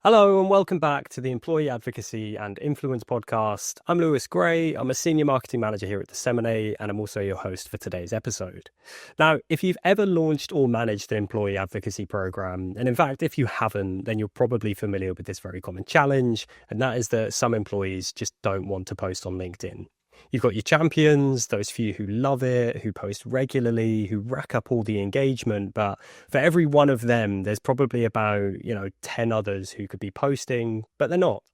Hello and welcome back to the Employee Advocacy and Influence podcast. I'm Lewis Gray. I'm a senior marketing manager here at DSMN8 and I'm also your host for today's episode. Now, if you've ever launched or managed an employee advocacy program, and in fact, if you haven't, then you're probably familiar with this very common challenge, and that is that some employees just don't want to post on LinkedIn. You've got your champions, those few who love it, who post regularly, who rack up all the engagement. But for every one of them, there's probably about, 10 others who could be posting, but they're not.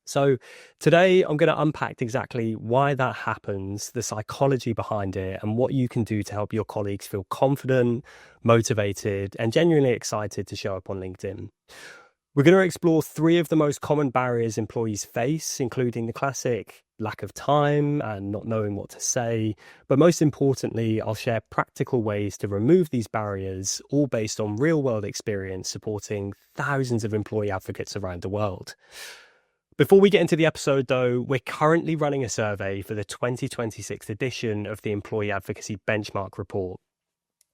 So today I'm going to unpack exactly why that happens, the psychology behind it, and what you can do to help your colleagues feel confident, motivated, and genuinely excited to show up on LinkedIn. We're going to explore three of the most common barriers employees face, including the classic lack of time and not knowing what to say. But most importantly, I'll share practical ways to remove these barriers, all based on real-world experience supporting thousands of employee advocates around the world. Before we get into the episode, though, we're currently running a survey for the 2026 edition of the Employee Advocacy Benchmark Report.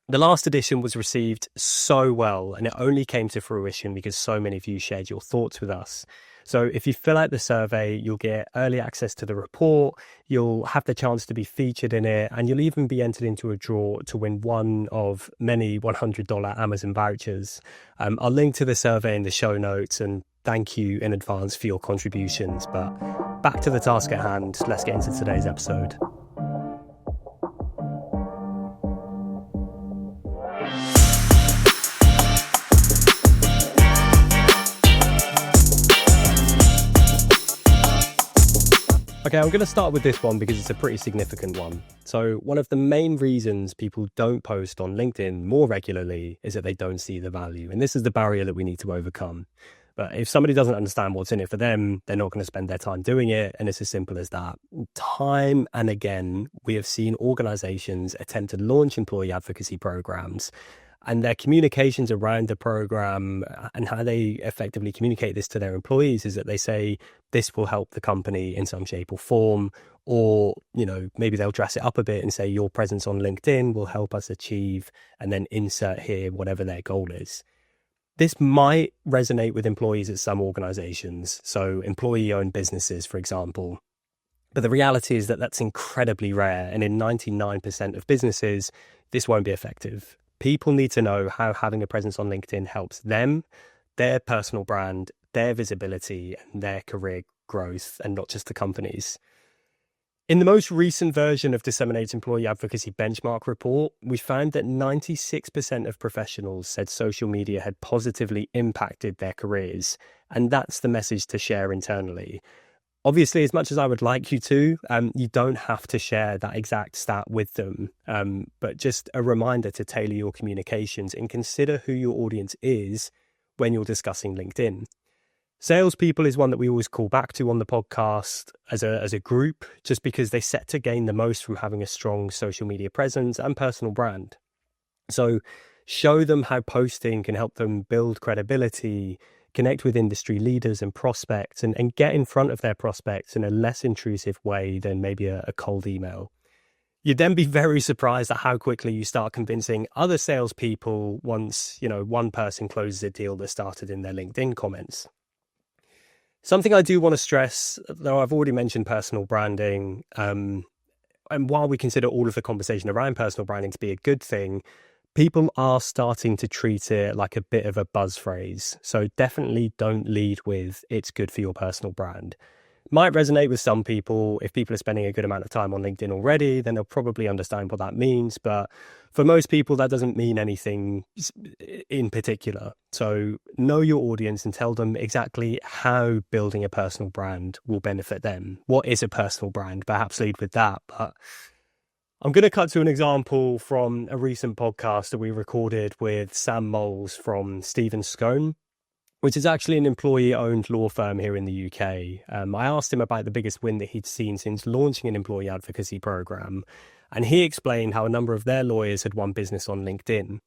The last edition was received so well, and it only came to fruition because so many of you shared your thoughts with us. So if you fill out the survey, you'll get early access to the report, you'll have the chance to be featured in it, and you'll even be entered into a draw to win one of many $100 Amazon vouchers. I'll link to the survey in the show notes, and thank you in advance for your contributions. But back to the task at hand, let's get into today's episode. Okay, I'm going to start with this one because it's a pretty significant one. So one of the main reasons people don't post on LinkedIn more regularly is that they don't see the value. And this is the barrier that we need to overcome. But if somebody doesn't understand what's in it for them, they're not going to spend their time doing it. And it's as simple as that. Time and again, we have seen organizations attempt to launch employee advocacy programs, and their communications around the program and how they effectively communicate this to their employees is that they say this will help the company in some shape or form, or, maybe they'll dress it up a bit and say your presence on LinkedIn will help us achieve, and then insert here whatever their goal is. This might resonate with employees at some organizations, so employee-owned businesses, for example. But the reality is that that's incredibly rare, and in 99% of businesses, this won't be effective. People need to know how having a presence on LinkedIn helps them, their personal brand, their visibility, and their career growth, and not just the companies. In the most recent version of DSMN8's Employee Advocacy Benchmark Report, we found that 96% of professionals said social media had positively impacted their careers, and that's the message to share internally. Obviously, as much as I would like you to, you don't have to share that exact stat with them, but just a reminder to tailor your communications and consider who your audience is when you're discussing LinkedIn. Salespeople is one that we always call back to on the podcast as a group, just because they set to gain the most from having a strong social media presence and personal brand. So show them how posting can help them build credibility, connect with industry leaders and prospects, and get in front of their prospects in a less intrusive way than maybe a cold email. You'd then be very surprised at how quickly you start convincing other salespeople once, one person closes a deal that started in their LinkedIn comments. Something I do want to stress, though I've already mentioned personal branding, and while we consider all of the conversation around personal branding to be a good thing, people are starting to treat it like a bit of a buzz phrase. So definitely don't lead with "it's good for your personal brand." Might resonate with some people. If people are spending a good amount of time on LinkedIn already, then they'll probably understand what that means. But for most people, that doesn't mean anything in particular. So know your audience and tell them exactly how building a personal brand will benefit them. What is a personal brand? Perhaps lead with that. But I'm going to cut to an example from a recent podcast that we recorded with Sam Moles from Stephen Scone, which is actually an employee-owned law firm here in the UK. I asked him about the biggest win that he'd seen since launching an employee advocacy program, and he explained how a number of their lawyers had won business on LinkedIn.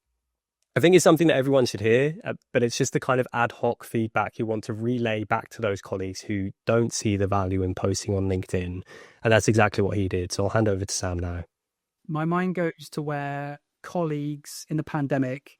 I think it's something that everyone should hear, but it's just the kind of ad hoc feedback you want to relay back to those colleagues who don't see the value in posting on LinkedIn, and that's exactly what he did. So I'll hand over to Sam now. My mind goes to where colleagues in the pandemic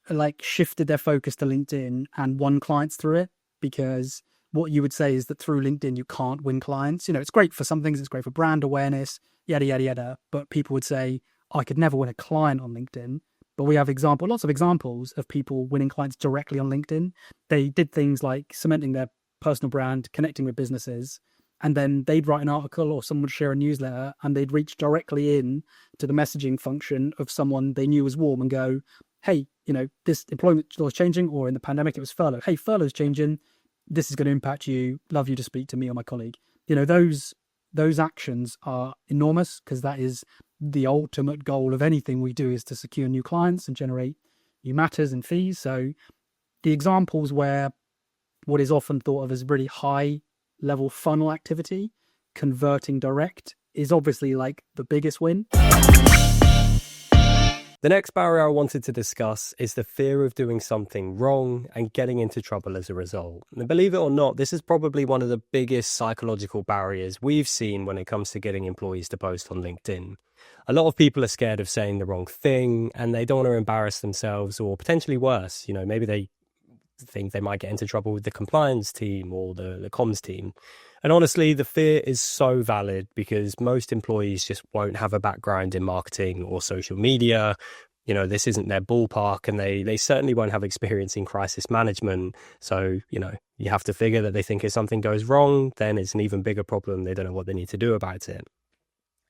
like shifted their focus to LinkedIn and won clients through it, because what you would say is that through LinkedIn you can't win clients. You know, it's great for some things, it's great for brand awareness, yada yada yada. But people would say, I could never win a client on LinkedIn. But we have lots of examples of people winning clients directly on LinkedIn. They did things like cementing their personal brand, connecting with businesses, and then they'd write an article or someone would share a newsletter and they'd reach directly in to the messaging function of someone they knew was warm and go, hey, you know, this employment law is changing, or in the pandemic it was furlough. Hey, furlough's changing. This is going to impact you. Love you to speak to me or my colleague. You know, those actions are enormous, because that is the ultimate goal of anything we do, is to secure new clients and generate new matters and fees. So the examples where what is often thought of as really high level funnel activity converting direct is obviously like the biggest win. The next barrier I wanted to discuss is the fear of doing something wrong and getting into trouble as a result. And believe it or not, this is probably one of the biggest psychological barriers we've seen when it comes to getting employees to post on LinkedIn. A lot of people are scared of saying the wrong thing, and they don't want to embarrass themselves, or potentially worse, you know, maybe they think they might get into trouble with the compliance team or the comms team. And honestly, the fear is so valid, because most employees just won't have a background in marketing or social media. You know, this isn't their ballpark, and they certainly won't have experience in crisis management. So, you know, you have to figure that they think if something goes wrong, then it's an even bigger problem. They don't know what they need to do about it.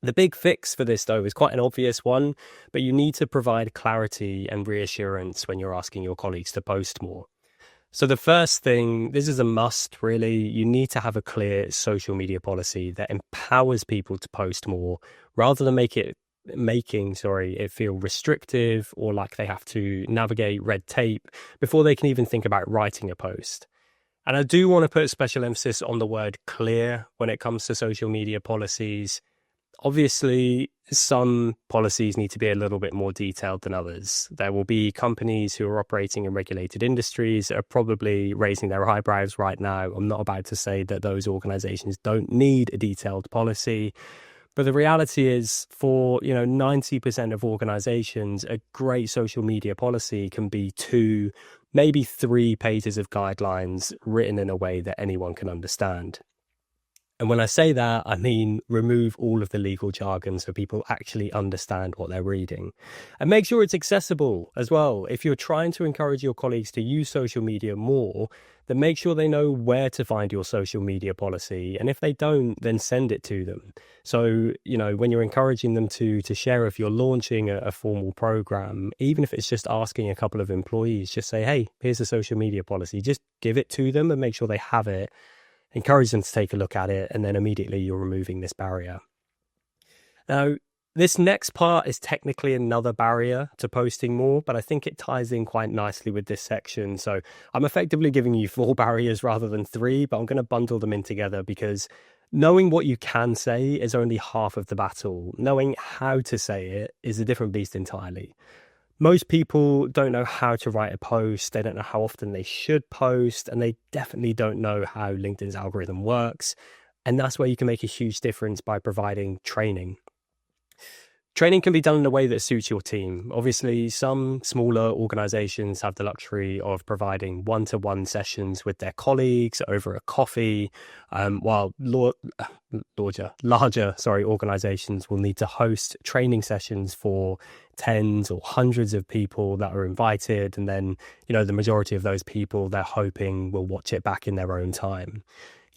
The big fix for this, though, is quite an obvious one, but you need to provide clarity and reassurance when you're asking your colleagues to post more. So the first thing, this is a must really, you need to have a clear social media policy that empowers people to post more, rather than making it feel restrictive or like they have to navigate red tape before they can even think about writing a post. And I do want to put special emphasis on the word clear when it comes to social media policies. Obviously, some policies need to be a little bit more detailed than others. There will be companies who are operating in regulated industries that are probably raising their eyebrows right now. I'm not about to say that those organizations don't need a detailed policy, but the reality is, for 90% of organizations, a great social media policy can be 2, maybe 3 pages of guidelines written in a way that anyone can understand. And when I say that, I mean remove all of the legal jargon so people actually understand what they're reading. And make sure it's accessible as well. If you're trying to encourage your colleagues to use social media more, then make sure they know where to find your social media policy. And if they don't, then send it to them. So, when you're encouraging them to share, if you're launching a formal program, even if it's just asking a couple of employees, just say, hey, here's a social media policy. Just give it to them and make sure they have it. Encourage them to take a look at it, and then immediately you're removing this barrier. Now, this next part is technically another barrier to posting more, but I think it ties in quite nicely with this section. So I'm effectively giving you 4 barriers rather than 3, but I'm going to bundle them in together, because knowing what you can say is only half of the battle. Knowing how to say it is a different beast entirely. Most people don't know how to write a post, they don't know how often they should post, and they definitely don't know how LinkedIn's algorithm works. And that's where you can make a huge difference by providing training. Training can be done in a way that suits your team. Obviously, some smaller organizations have the luxury of providing one-to-one sessions with their colleagues over a coffee, while larger organizations will need to host training sessions for tens or hundreds of people that are invited. And then, the majority of those people, they're hoping will watch it back in their own time.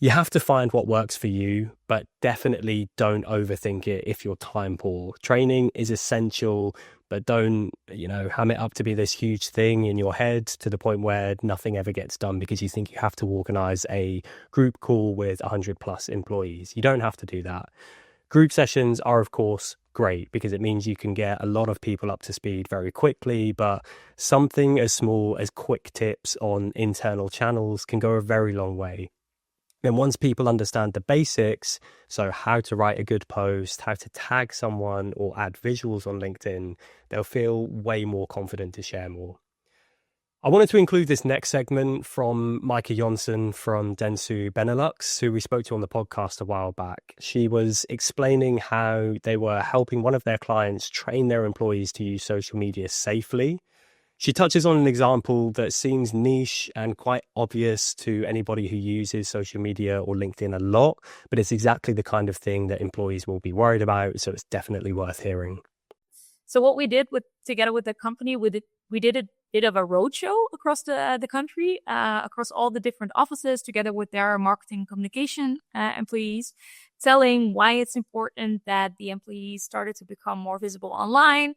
You have to find what works for you, but definitely don't overthink it if you're time poor. Training is essential, but don't, ham it up to be this huge thing in your head to the point where nothing ever gets done because you think you have to organize a group call with 100 plus employees. You don't have to do that. Group sessions are, of course, great because it means you can get a lot of people up to speed very quickly, but something as small as quick tips on internal channels can go a very long way. Then once people understand the basics, so how to write a good post, how to tag someone or add visuals on LinkedIn, they'll feel way more confident to share more. I wanted to include this next segment from Micah Jonsson from Dentsu Benelux, who we spoke to on the podcast a while back. She was explaining how they were helping one of their clients train their employees to use social media safely. She touches on an example that seems niche and quite obvious to anybody who uses social media or LinkedIn a lot, but it's exactly the kind of thing that employees will be worried about. So it's definitely worth hearing. So what we did together with the company, we did a bit of a roadshow across the country, across all the different offices, together with their marketing communication employees, telling why it's important that the employees started to become more visible online,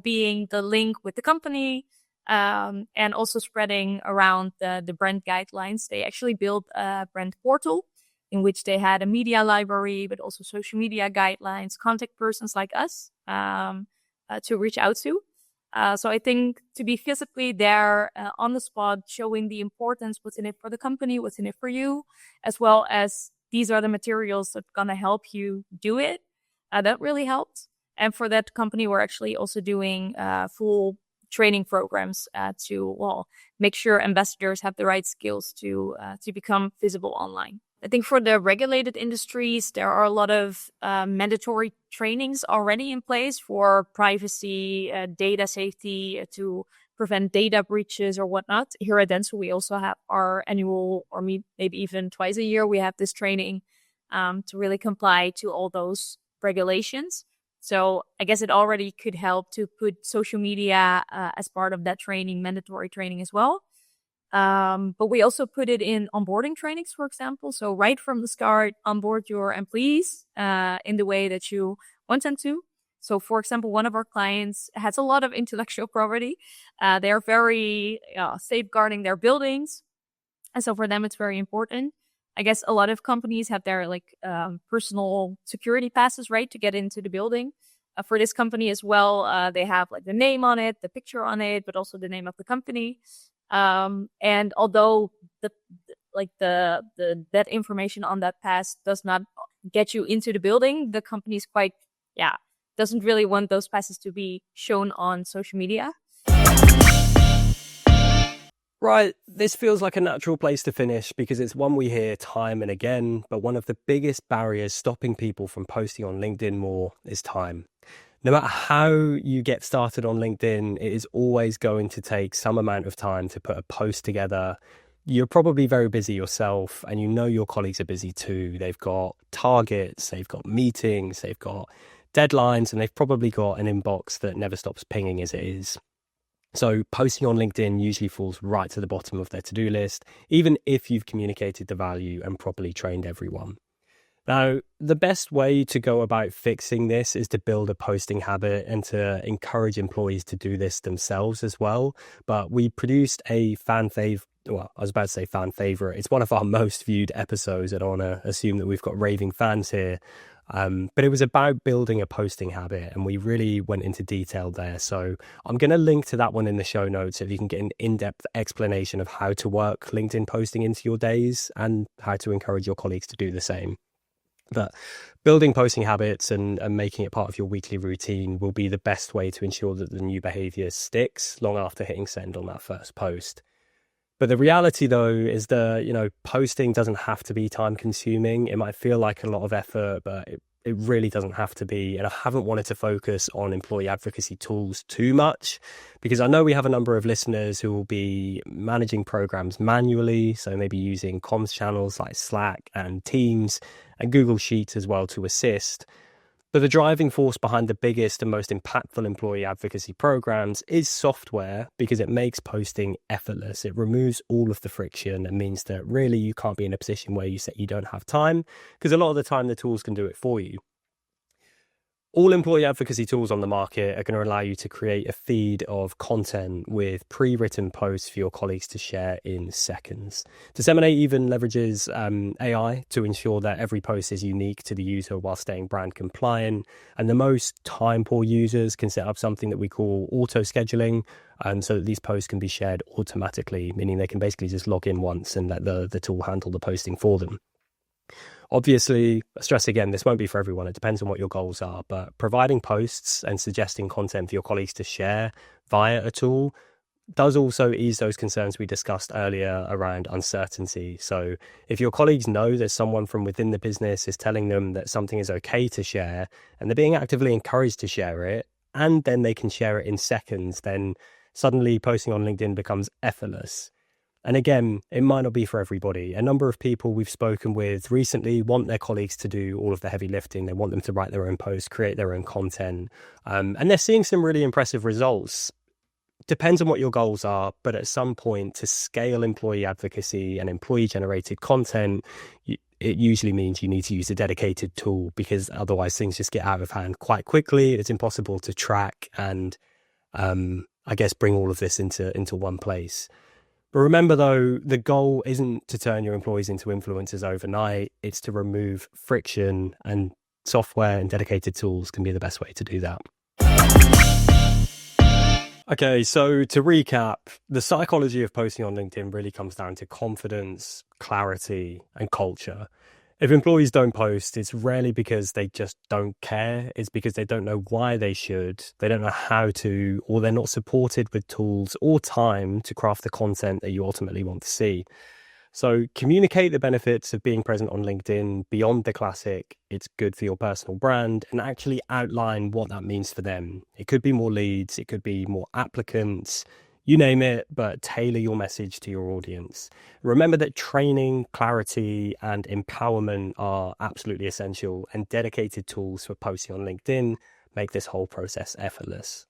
being the link with the company, and also spreading around the brand guidelines. They actually built a brand portal in which they had a media library, but also social media guidelines, contact persons like us to reach out to. So I think to be physically there on the spot, showing the importance, what's in it for the company, what's in it for you, as well as these are the materials that are going to help you do it, that really helped. And for that company, we're actually also doing full training programs to make sure ambassadors have the right skills to become visible online. I think for the regulated industries, there are a lot of mandatory trainings already in place for privacy, data safety, to prevent data breaches or whatnot. Here at Dentsu, we also have our annual, or maybe even twice a year, we have this training to really comply to all those regulations. So I guess it already could help to put social media as part of that training, mandatory training as well. But we also put it in onboarding trainings, for example. So right from the start, onboard your employees in the way that you want them to. So, for example, one of our clients has a lot of intellectual property. They are very safeguarding their buildings. And so for them, it's very important. I guess a lot of companies have their personal security passes, right, to get into the building. For this company as well, they have the name on it, the picture on it, but also the name of the company. And although that information on that pass does not get you into the building, the company is doesn't really want those passes to be shown on social media. Right, this feels like a natural place to finish because it's one we hear time and again, but one of the biggest barriers stopping people from posting on LinkedIn more is time. No matter how you get started on LinkedIn, it is always going to take some amount of time to put a post together. You're probably very busy yourself, and you know your colleagues are busy too. They've got targets, they've got meetings, they've got deadlines, and they've probably got an inbox that never stops pinging as it is. So posting on LinkedIn usually falls right to the bottom of their to-do list, even if you've communicated the value and properly trained everyone. Now, the best way to go about fixing this is to build a posting habit and to encourage employees to do this themselves as well. But we produced a fan favorite. It's one of our most viewed episodes. I don't want to assume that we've got raving fans here. But it was about building a posting habit, and we really went into detail there. So I'm going to link to that one in the show notes if you can get an in-depth explanation of how to work LinkedIn posting into your days and how to encourage your colleagues to do the same. But building posting habits and making it part of your weekly routine will be the best way to ensure that the new behavior sticks long after hitting send on that first post. But the reality, though, is that, posting doesn't have to be time consuming. It might feel like a lot of effort, but it really doesn't have to be. And I haven't wanted to focus on employee advocacy tools too much because I know we have a number of listeners who will be managing programs manually. So maybe using comms channels like Slack and Teams and Google Sheets as well to assist. But the driving force behind the biggest and most impactful employee advocacy programs is software because it makes posting effortless. It removes all of the friction and means that really you can't be in a position where you say you don't have time because a lot of the time the tools can do it for you. All employee advocacy tools on the market are going to allow you to create a feed of content with pre-written posts for your colleagues to share in seconds. DSMN8 even leverages AI to ensure that every post is unique to the user while staying brand compliant. And the most time-poor users can set up something that we call auto-scheduling, so that these posts can be shared automatically, meaning they can basically just log in once and let the tool handle the posting for them. Obviously, stress again, this won't be for everyone. It depends on what your goals are, but providing posts and suggesting content for your colleagues to share via a tool does also ease those concerns we discussed earlier around uncertainty. So if your colleagues know that someone from within the business is telling them that something is okay to share and they're being actively encouraged to share it, and then they can share it in seconds, then Suddenly, posting on LinkedIn becomes effortless. And again, it might not be for everybody. A number of people we've spoken with recently want their colleagues to do all of the heavy lifting. They want them to write their own posts, create their own content. And they're seeing some really impressive results. Depends on what your goals are, but at some point, to scale employee advocacy and employee-generated content, it usually means you need to use a dedicated tool, because otherwise things just get out of hand quite quickly. It's impossible to track and, I guess, bring all of this into one place. But remember, though, the goal isn't to turn your employees into influencers overnight. It's to remove friction, and software and dedicated tools can be the best way to do that. Okay, so to recap, the psychology of posting on LinkedIn really comes down to confidence, clarity, and culture. If employees don't post, it's rarely because they just don't care. It's because they don't know why they should, they don't know how to, or they're not supported with tools or time to craft the content that you ultimately want to see. So communicate the benefits of being present on LinkedIn beyond the classic, it's good for your personal brand, and actually outline what that means for them. It could be more leads, it could be more applicants, you name it, but tailor your message to your audience. Remember that training, clarity, and empowerment are absolutely essential, and dedicated tools for posting on LinkedIn make this whole process effortless.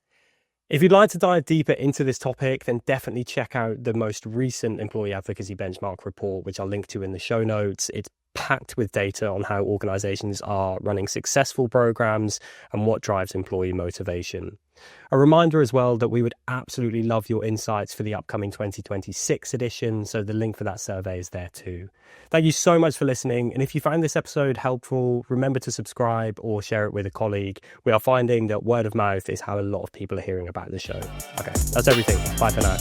If you'd like to dive deeper into this topic, then definitely check out the most recent employee advocacy benchmark report, which I'll link to in the show notes. It's packed with data on how organizations are running successful programs and what drives employee motivation. A reminder as well that we would absolutely love your insights for the upcoming 2026 edition, so the link for that survey is there too. Thank you so much for listening, and if you found this episode helpful, remember to subscribe or share it with a colleague. We are finding that word of mouth is how a lot of people are hearing about the show. Okay, that's everything. Bye for now.